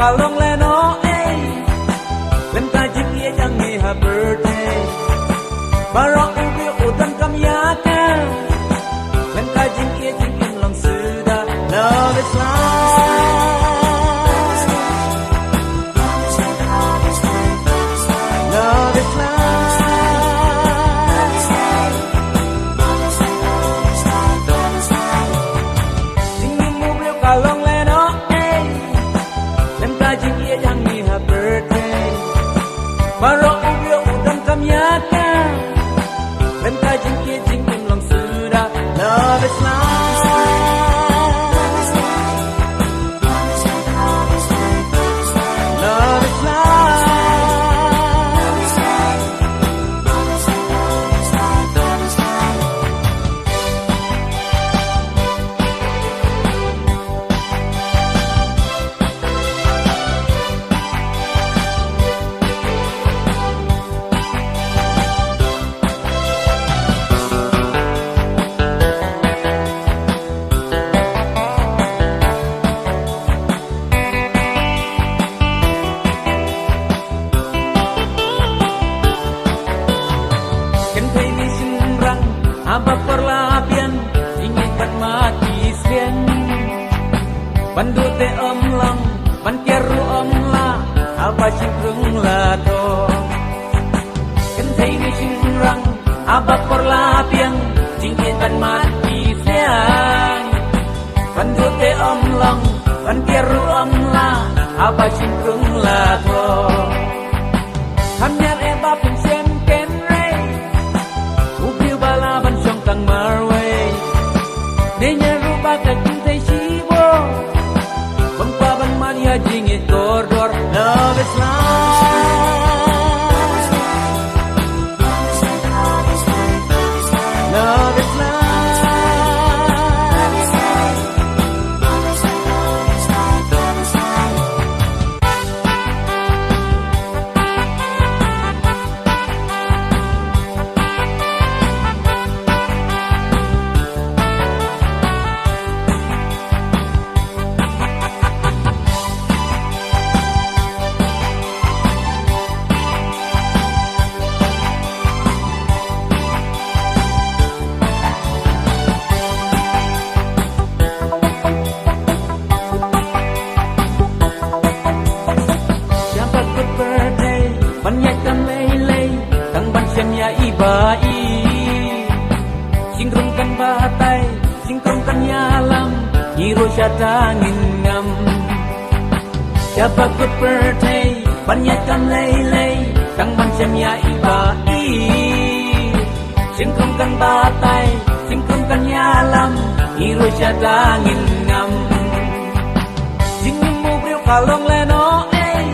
kalong Lehnohei Khlem ka Jingieid hangne birthday Baroh donkam yaka Khlem ka Jingieid Jingim long suda Love is life Love is life Jingim mo briew kalong Lehnohei Khlem ka Jingieid hangne birthday Baroh donkam yaka Khlem ka Jingieid Jingim long suda Love is life Love is life Kynthei ni shynrang Haba perlapian Jingieid ban mati sliang Bandu te lang Ban kiar la Haba krung la thoh Kynthei ni shynrang Haba perlapian Jingieid ban mati sliang Bandu te lang Ban kiar la Haba krung la thoh Kham eba pynshem kynrei Ubiu bala ban shong tang marwei Lyngïar rupa ka Kynthei shibor Bangpa ban mania Jingieid kordor Love is life Love is life Ban ïaid kam lei Tang ban shem ya ibai Singkrung kan pyrthei Singkrung kan yalam Hiro tangin ngam Shabar pyrthei Ban ïaid kam lei Tang ban shem ya ibai Singkrung kan pyrthei Singkrung kan yalam Hiro tangin ngam Jingim mo briew kalong Lehnohei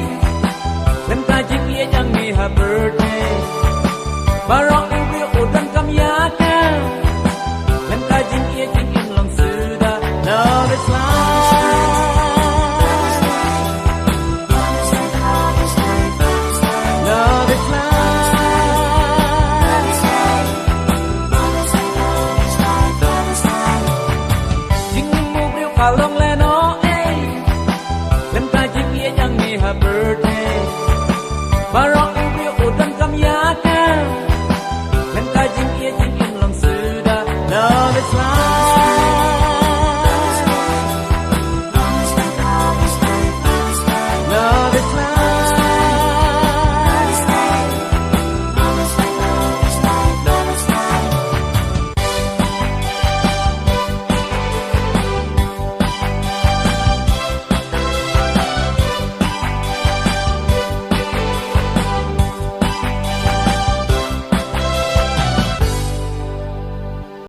Khlem ka Jingieid hangne birthday Baroh donkam yaka